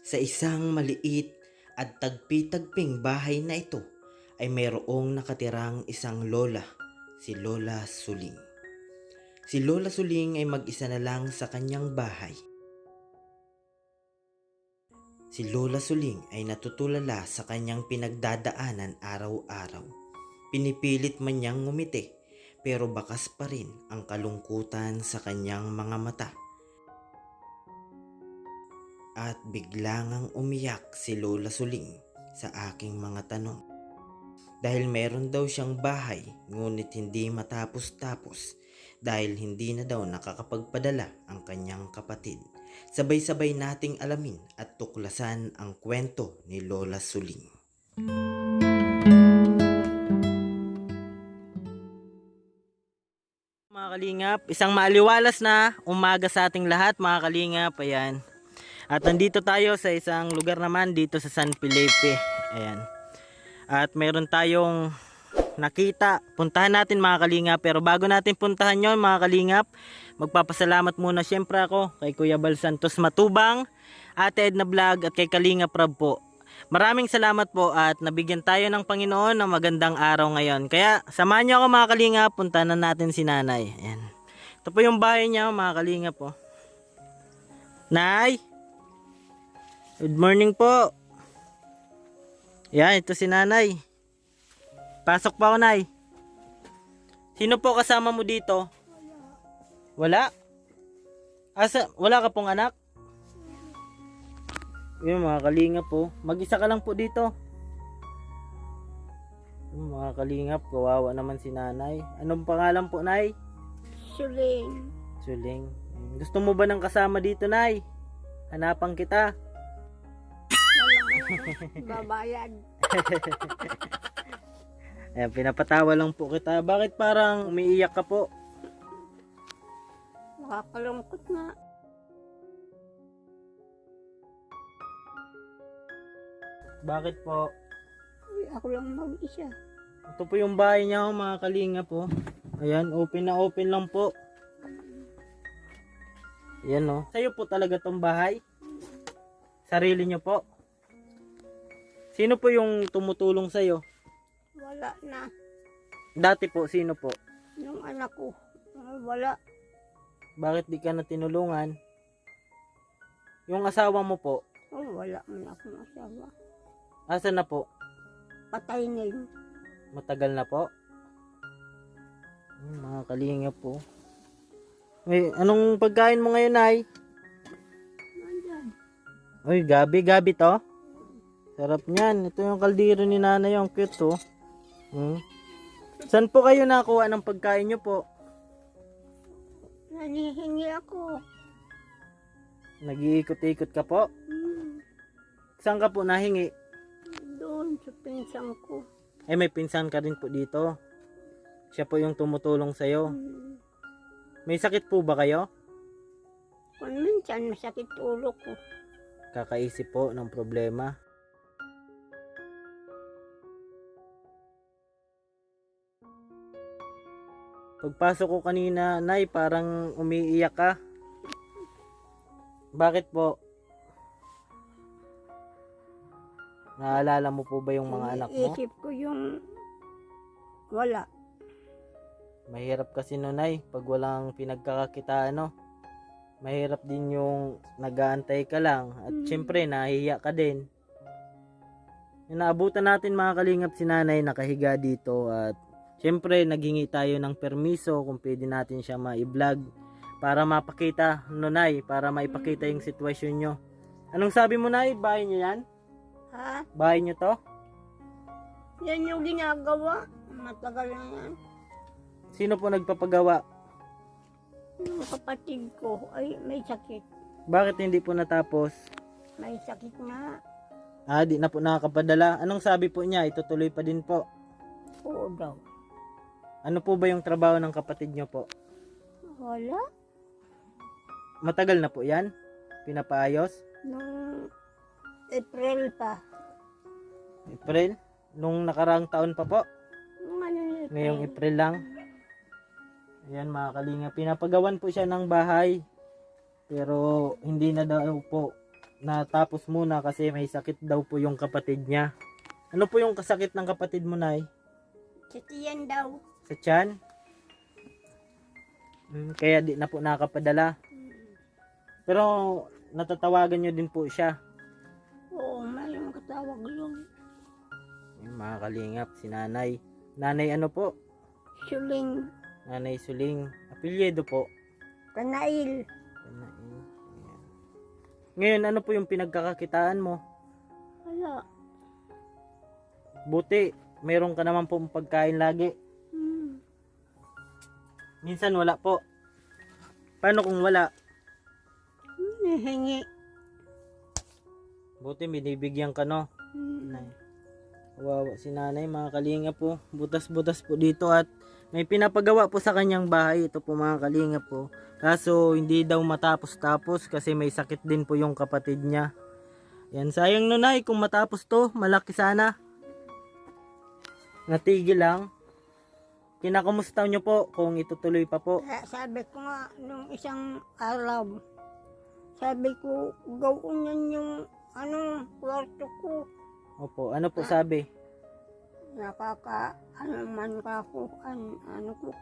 Sa isang maliit at tagpi-tagping bahay na ito ay mayroong nakatirang isang lola, si Lola Suling. Si Lola Suling ay mag-isa na lang sa kanyang bahay. Si Lola Suling ay natutulala sa kanyang pinagdadaanan araw-araw. Pinipilit man niyang ngumiti pero bakas pa rin ang kalungkutan sa kanyang mga mata. At bigla ngang umiyak si Lola Suling sa aking mga tanong. Dahil meron daw siyang bahay ngunit hindi matapos-tapos dahil hindi na daw nakakapagpadala ang kanyang kapatid. Sabay-sabay nating alamin at tuklasan ang kwento ni Lola Suling. Mga kalingap, isang maaliwalas na umaga sa ating lahat mga kalingap. Ayan. At nandito tayo sa isang lugar naman dito sa San Felipe. Ayan. At meron tayong nakita. Puntahan natin mga kalingap. Pero bago natin puntahan yon mga kalingap, magpapasalamat muna syempre ako kay Kuya Bal Santos Matubang, Ate Edna Vlog at kay Kalingap Rab po. Maraming salamat po at nabigyan tayo ng Panginoon ng magandang araw ngayon. Kaya samahan niyo ako mga kalingap, puntahan na natin si Nanay. Ayan. Ito po yung bahay niya mga kalingap po. Nay! Good morning po. Yan, ito si Nanay. Pasok pa ako, Nay. Sino po kasama mo dito? Wala? Wala ka pong anak? Yun mga kalingap po. Mag-isa ka lang po dito. Yun, mga kalingap, kawawa naman si Nanay. Anong pangalan po, Nay? Suling. Suling. Gusto mo ba ng kasama dito, Nay? Hanapan kita. Babayad. Ayan, pinapatawa lang po kita. Bakit parang umiiyak ka po? Nakakalungkot nga. Bakit po? Ay, ako lang mag-isa. Ito po yung bahay niya mga kalinga po. Ayan, open na open lang po. Ayan o. Sa'yo po talaga tong bahay? Sarili niyo po? Sino po yung tumutulong sa'yo? Wala na. Dati po, sino po? Yung anak ko. Wala. Bakit di ka na tinulungan? Yung asawa mo po, Wala man akong asawa. asan na po? Patay na yun. Matagal na po? Mga kalinga po. Anong pagkain mo ngayon, Nay? Nandyan. Uy, gabi to. Sarap niyan. Ito yung kaldero ni Nanay, yung cute oh. Saan po kayo nakuha ng pagkain nyo po? Nanihingi ako. Nag-iikot-ikot ka po? Saan ka po nahingi? Doon sa pinsang ko. May pinsan ka rin po dito. Siya po yung tumutulong sa'yo. May sakit po ba kayo? Kung minsan masakit ulo ko. Kakaisip po ng problema. Pagpasok ko kanina, Nay, parang umiiyak ka. Bakit po? Naalala mo po ba yung mga anak mo? Isip ko yung wala. Mahirap kasi no, Nay, pag walang pinagkakakitaan, no? Mahirap din yung nag-aantay ka lang. At syempre, nahihiya ka din. Yung naabutan natin mga kalingap si Nanay, nakahiga dito. At syempre, naghingi tayo ng permiso kung pwede natin siya ma-vlog. Para mapakita, no, Nay? Para maipakita yung sitwasyon nyo. Anong sabi mo, Nay? Bahay nyo yan? Ha? Bahay nyo to? Yan yung ginagawa. Matagal na yan. Sino po nagpapagawa? Yung kapatid ko ay may sakit. Bakit hindi po natapos? May sakit nga. Di na po nakakapadala. Anong sabi po niya? Itutuloy pa din po. Oo daw. Ano po ba yung trabaho ng kapatid nyo po? Wala. Matagal na po yan? Pinapaayos? Nung April pa. April? Nung nakaraang taon pa po? Nung ano yung April. Ngayong April lang? Ayan mga kalinga, pinapagawan po siya ng bahay. Pero hindi na daw po natapos muna kasi may sakit daw po yung kapatid niya. Ano po yung kasakit ng kapatid mo, Nay? Sa tiyan daw. Sa tiyan? Kaya di na po nakapadala. Pero natatawagan nyo din po siya. Oo, may makatawag yun. Yung mga kalingap, si nanay. Nanay ano po? Suling. Nanay Suling. Apelyido po. Kanail. Ayan. Ngayon, ano po yung pinagkakakitaan mo? Wala. Buti, mayroon ka naman po pagkain lagi. Minsan wala po. Paano kung wala? Nahingi. Buti binibigyan ka, no? Nay. Kawawa si nanay, mga kalinga po. Butas-butas po dito at may pinapagawa po sa kanyang bahay. Ito po mga kalinga po. Kaso hindi daw matapos-tapos kasi may sakit din po yung kapatid niya. Yan, sayang no, Nay, kung matapos to, malaki sana. Natigil lang. Kinakamusta nyo po kung itutuloy pa po? Kaya sabi ko nga, nung isang araw, sabi ko, gawin yan yung, kwarto ko. Opo, ano po sabi? Man ka ko,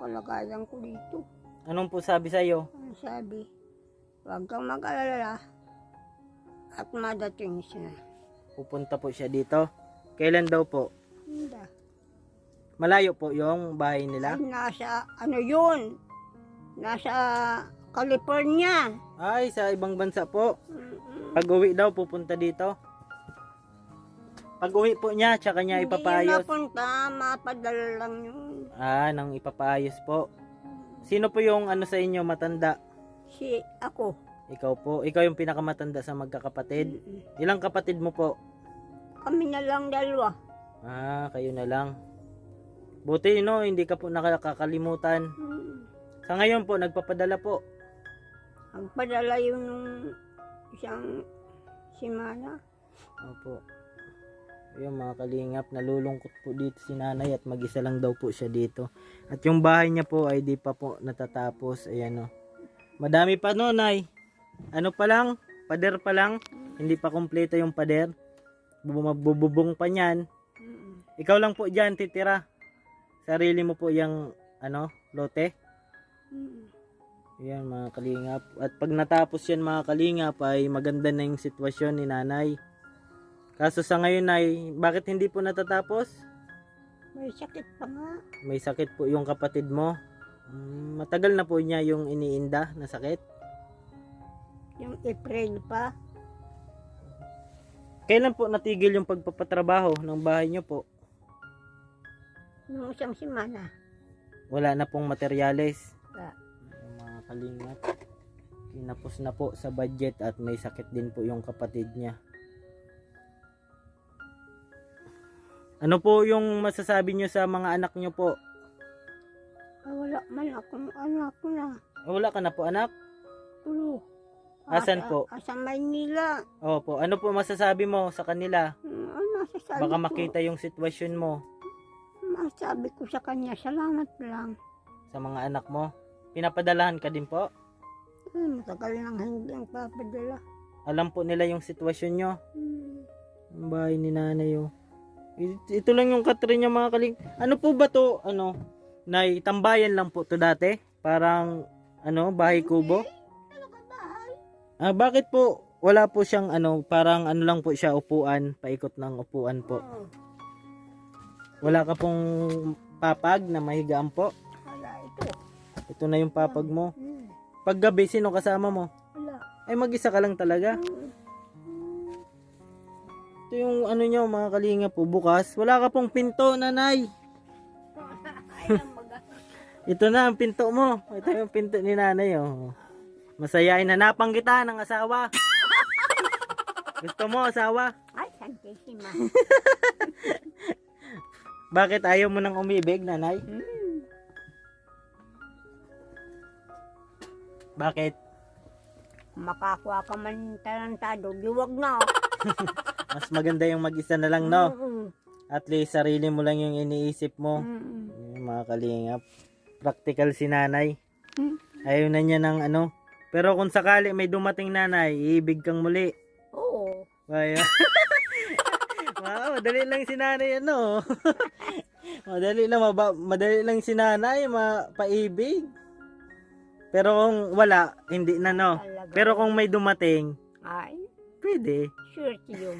kalagayan ko dito. Anong po sabi sa'yo? Ang sabi, huwag kang mag-alala at madating siya. Pupunta po siya dito. Kailan daw po? Hindi. Malayo po yung bahay nila? Ay, nasa, yun? Nasa California. Ay, sa ibang bansa po. Pag uwi daw, pupunta dito. Pag uwi po niya, tsaka niya Hindi ipapayos. yun napunta, mapadala lang yun. Ah, nang ipapayos po. Sino po yung sa inyo matanda? Si ako. Ikaw po. Ikaw yung pinakamatanda sa magkakapatid. Ilang kapatid mo po? Kami na lang dalawa. Ah, kayo na lang. Buti no, hindi ka po nakakalimutan. Sa ngayon po, nagpapadala po. Ang padala yun nung isang simana. Opo. Ayun mga kalingap, nalulungkot po dito si nanay at mag-isa lang daw po siya dito. At yung bahay niya po ay di pa po natatapos. Ayan o. Madami pa no, Nay. Ano pa lang? Pader pa lang. Hindi pa kompleto yung pader. Bububong pa niyan. Ikaw lang po dyan titira. Sarili mo po yung lote. Ayan mga kalingap. At pag natapos yan mga kalingap ay maganda na yung sitwasyon ni nanay. Kaso sa ngayon ay bakit hindi po natatapos? May sakit pa nga. May sakit po yung kapatid mo. Matagal na po niya yung iniinda na sakit. Yung April pa. Kailan po natigil yung pagpapatrabaho ng bahay niyo po? Nung isang simana. Wala na pong materyales. Wala. Yung mga kalingap. Kinapos na po sa budget at may sakit din po yung kapatid niya. Ano po yung masasabi niyo sa mga anak niyo po? Wala man akong anak na. Wala ka na po anak? Pero, Asan po? Sa Maynila. Opo, ano po masasabi mo sa kanila? Masasabi Baka ko, makita yung sitwasyon mo masasabi ko sa kanya, salamat lang. sa mga anak mo. Pinapadalahan ka din po? Matagal nang hindi ang papadala. Alam po nila yung sitwasyon nyo. Ang bahay ni nanay oh. Ito lang yung katrin niya mga kaling. Ano po ba to? Nay, tambayan lang po to dati? Parang, bahay kubo? Bakit po? Wala po siyang parang lang po siya upuan, paikot ng upuan po. Wala ka pong papag na mahigaan po? Wala ito. Ito na yung papag mo. Pag gabi, sino kasama mo? Wala. Ay, mag-isa ka lang talaga? Ito yung nyo mga kalinga po bukas. Wala ka pong pinto, nanay. Ito na ang pinto mo. Ito yung pinto ni nanay oh. Masayain, hanapan kita ng asawa. Gusto mo asawa? Ay, santisima. Bakit ayaw mo nang umibig, nanay? Bakit? Makakuha ka man talentado, liwag na. Mas maganda yung mag-isa na lang, no? Mm-mm. At least sarili mo lang yung iniisip mo. Mm-mm. Yung mga kalingap. Practical si nanay. Mm. Ayaw na niya ng Pero kung sakali may dumating nanay, iibig kang muli. Oo. Kaya. Wow, madali lang si nanay ano. Madali lang si nanay mapaibig. Pero kung wala, hindi na no. Talaga. Pero kung may dumating, Ay, pwede. sure yun.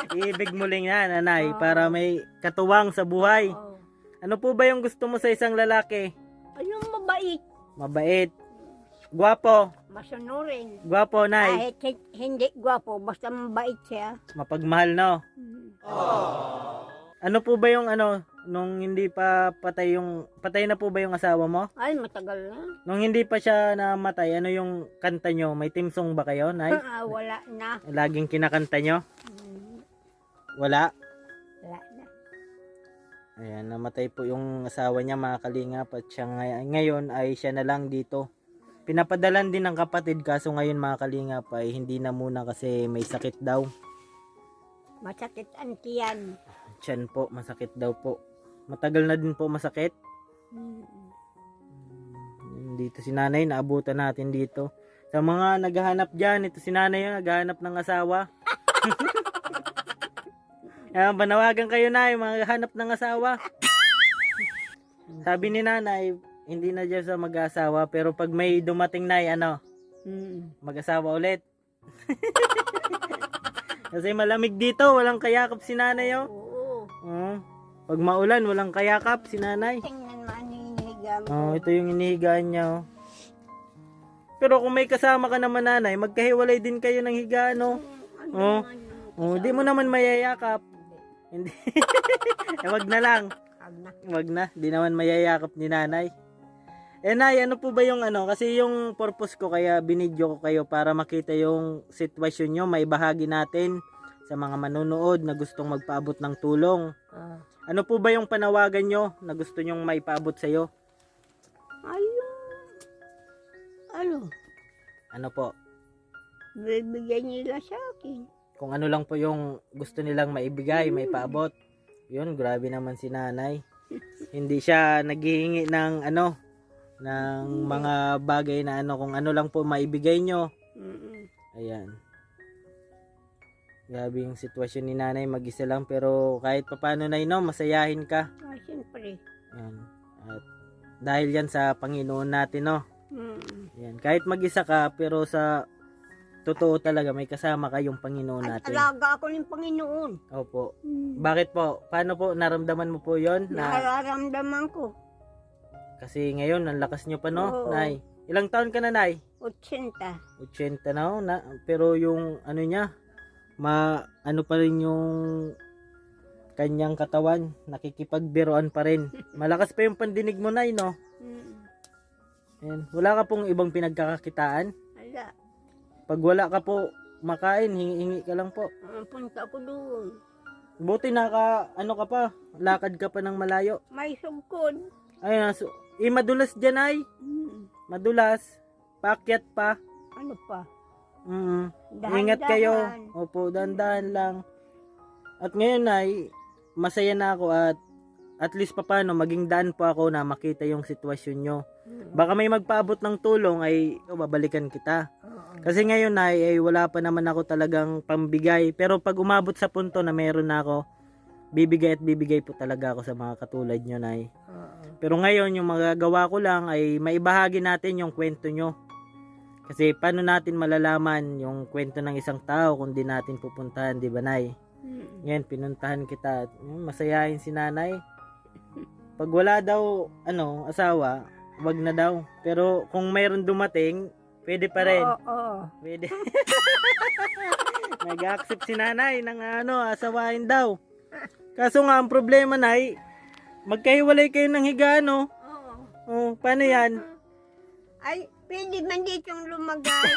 Iibig mo lang yan, nanay, para may katuwang sa buhay. Oo. Ano po ba yung gusto mo sa isang lalaki? Ay, yung mabait. Mabait. Gwapo. Masunurin. Gwapo, nay. Kahit hindi gwapo, basta mabait siya. Mapagmahal, no? Ano po ba yung ano, nung hindi pa patay na po ba yung asawa mo? Ay, matagal na. Nung hindi pa siya namatay, ano yung kanta nyo? May team song ba kayo, nay? Wala na. Laging kinakanta nyo? Mm, Wala. Wala na. Ayan, namatay po yung asawa niya, mga kalingap, at siya ngayon ay siya na lang dito. Pinapadalan din ng kapatid, kaso ngayon mga kalingap ay hindi na muna kasi may sakit daw. Masakit ang tiyan. Tiyan po, masakit daw po. Matagal na din po masakit. Mm. Dito si nanay, naabutan natin dito. Sa mga naghahanap dyan, ito si nanay yung naghahanap ng asawa. Ayan, panawagan kayo na yung mga hanap ng asawa. Sabi ni nanay, hindi na dyan sa mag-asawa, pero pag may dumating na ano, mag-asawa ulit. Kasi malamig dito, walang kayakap si nanay oh. Oo. Pag maulan, walang kayakap si nanay. Tingnan mo ano yung hiniga mo. Oh, ito yung inihigaan niya oh. Pero kung may kasama ka naman nanay, magkahiwalay din kayo ng higaan oh. Oh. Oh, di mo naman mayayakap. Hindi. Wag na lang. Wag na, di naman mayayakap ni nanay. Eh nay, ano po ba yung ano? Kasi yung purpose ko kaya binidyo ko kayo para makita yung sitwasyon nyo, may bahagi natin sa mga manonood na gustong magpaabot ng tulong. Ano po ba yung panawagan nyo na gusto nyong maipaabot sa'yo? Ayun. Ano? Ano po? Bibigyan nila sa akin. Kung ano lang po yung gusto nilang maibigay, maipaabot. Yun, grabe naman si nanay. Hindi siya naghihingi ng ano, ng mga bagay na ano, kung ano lang po maibigay nyo. Ayan. Grabe yung sitwasyon ni nanay, mag-isa lang, pero kahit papano na no, masayahin ka. Ay, siyempre. Ayan. At dahil yan sa Panginoon natin, no. Ayan. Kahit mag-isa ka, pero sa totoo talaga, may kasama kayong Panginoon At natin. alaga ako ng Panginoon. Opo. Bakit po? Paano po naramdaman mo po yon na Nararamdaman ko. kasi ngayon ang lakas nyo pa no, Oo. nay? Ilang taon ka na, nay? 80. 80 na, oh, na pero yung ano niya, ano pa rin yung kanyang katawan, nakikipagbiroan pa rin. Malakas pa yung pandinig mo, nay, no? Ayan. Wala ka pong ibang pinagkakakitaan? Ala. Pag wala ka po makain, hingi-hingi ka lang po. Punta ko doon. Buti ano ka pa, lakad ka pa ng malayo. May sugkod. Ayun, madulas dyan ay. Madulas. Paakyat pa. Ano pa? Ingat kayo. Opo, dahan-dahan lang. At ngayon ay, masaya na ako at least papano, maging daan po ako na makita yung sitwasyon nyo. Baka may magpaabot ng tulong ay babalikan kita. Kasi ngayon ay wala pa naman ako talagang pambigay. Pero pag umabot sa punto na meron na ako, bibigay at bibigay po talaga ako sa mga katulad nyo, nay. Pero ngayon, yung magagawa ko lang ay maibahagi natin yung kwento nyo. Kasi paano natin malalaman yung kwento ng isang tao kung di natin pupuntahan, di ba, nay? Ngayon, pinuntahan kita. Masayahin si nanay. Pag wala daw, asawa, wag na daw. Pero kung mayroon dumating, pwede pa rin. Oo. Pwede. Nag-accept si nanay ng asawain daw. Kaso nga, ang problema, nay, magkahiwalay kayo ng higa, no? Oo. Oh, paano yan? Ay, pwede man ditong lumagay.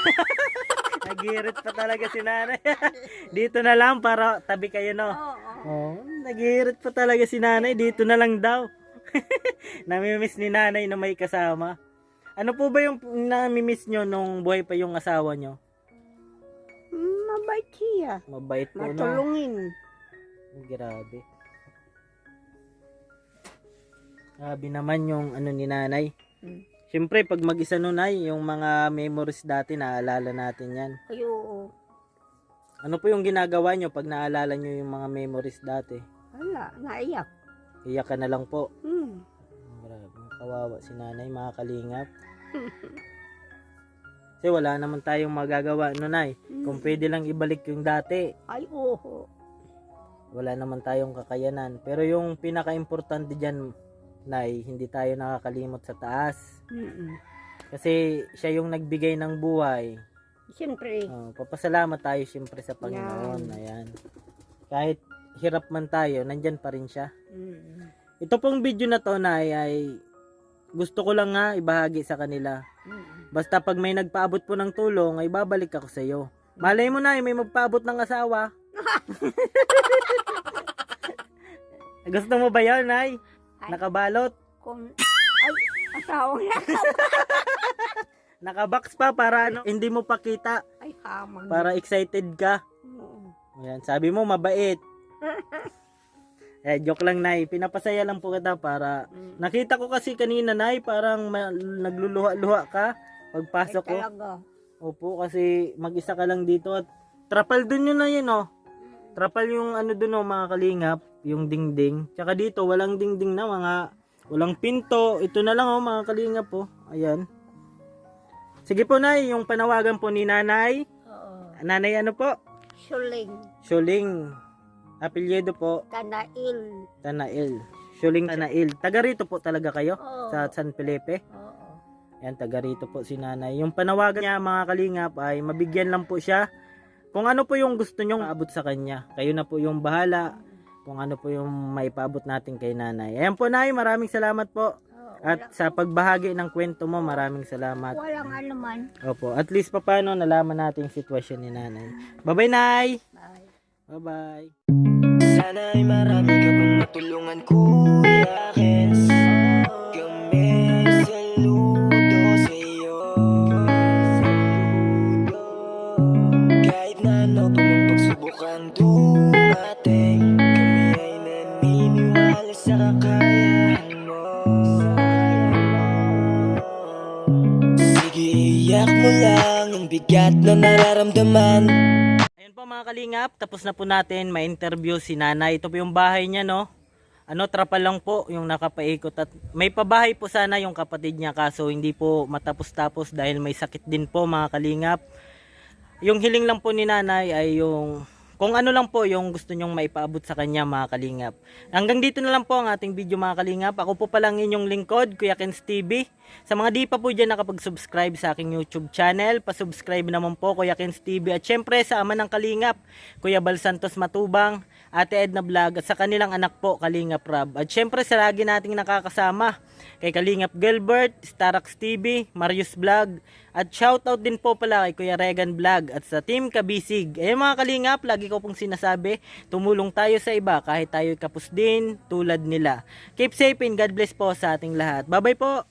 Naghirit pa talaga si nanay. Dito na lang para tabi kayo, no? Oo. Oh, naghirit pa talaga si nanay. Dito na lang daw. Namimiss ni nanay na may kasama. Ano po ba yung namimiss nyo nung buhay pa yung asawa nyo? Mabait siya. Mabait po, no? Matulungin. Grabe. Grabe naman yung ni nanay. Siyempre, pag mag-isa nun ay, yung mga memories dati, naalala natin yan. Ay, oo. Ano po yung ginagawa nyo pag naalala nyo yung mga memories dati? Wala, naiyak. Iyak ka na lang po. Hmm. Grabe, kawawa si nanay, mga kalingap. Kasi wala naman tayong magagawa, no, nay? Kung pwede lang ibalik yung dati, Ay, oo. wala naman tayong kakayanan. Pero yung pinaka-importante dyan, nay, hindi tayo nakakalimot sa taas. Mm-mm. Kasi siya yung nagbigay ng buhay. Siyempre, Papasalamat tayo siyempre sa Panginoon. Ayan. Kahit hirap man tayo, nandyan pa rin siya. Ito pong video na to, nay, ay gusto ko lang nga ibahagi sa kanila. Basta pag may nagpaabot po ng tulong, ay babalik ako sa iyo. Malay mo na, may magpaabot ng asawa. Gusto mo ba yun, nay? Nakabalot? kung, ay, asawa na. Nakabox pa para ano, hindi mo pakita. Ay, hamang. Para excited ka. Oo. Ayan, sabi mo mabait. Joke lang, nay. Pinapasaya lang po kita para nakita ko kasi kanina, nay, parang nagluluha-luha ka pagpasok ko. Talaga. Opo, kasi mag-isa ka lang dito at trapal dun yun na yun, oh. Trapal yung ano dun, oh, mga kalingap, yung dingding. Tsaka dito, walang dingding na, walang pinto. Ito na lang, oh, mga kalingap, oh. Ayan. Sige po, nay, yung panawagan po ni nanay. Oo. Nanay ano po? Suling. Shuling. Apelyido po, Tanail. Tanail. Shuling Tanail. Taga rito po talaga kayo? Oo. Sa San Felipe? Oo. Yan, taga rito po si nanay. Yung panawagan niya, mga kalingap, ay mabigyan lang po siya. Kung ano po yung gusto nyong abot sa kanya. Kayo na po yung bahala. Kung ano po yung maipaabot natin kay nanay. Ayan po, nay, maraming salamat po. Oo. At sa pagbahagi ng kwento mo, maraming salamat. Walang anuman. Opo, at least pa paano nalaman natin yung sitwasyon ni nanay. Bye-bye, nay! Bye. Bye-bye! Sana ay marami ka pang matulungan, Kuya Kens. Kami saludo sa'yo. Kahit na ano pa mang pagsubok ang dumating, kami ay naniniwala sa kakayahan mo. Sige, iyak mo lang ang bigat na nararamdaman. Ayun po, mga kalingap, tapos na po natin ma-interview si nanay. Ito po yung bahay niya, no? Trapal lang po yung nakapaikot. At may pabahay po sana yung kapatid niya, kaso hindi po matapos-tapos dahil may sakit din po, mga kalingap. Yung hiling lang po ni nanay ay yung kung ano lang po yung gusto nyong maipaabot sa kanya, mga kalingap. Hanggang dito na lang po ang ating video, mga kalingap. Ako po palang inyong lingkod, Kuya Kens TV. Sa mga di pa po dyan nakapag-subscribe sa aking YouTube channel, pasubscribe naman po, Kuya Kens TV. At syempre sa ama ng kalingap, Kuya Bal Santos Matubang, Ate Edna Vlog, at sa kanilang anak po, Kalingap Rab. At syempre sa lagi nating nakakasama, kay Kalingap Gilbert, Starax TV, Marius Vlog, at shoutout din po pala kay Kuya Regan Vlog at sa Team Kabisig. Ayun, mga kalingap, lagi ko pong sinasabi, tumulong tayo sa iba kahit tayo kapos din tulad nila. Keep safe and God bless po sa ating lahat. Bye bye po!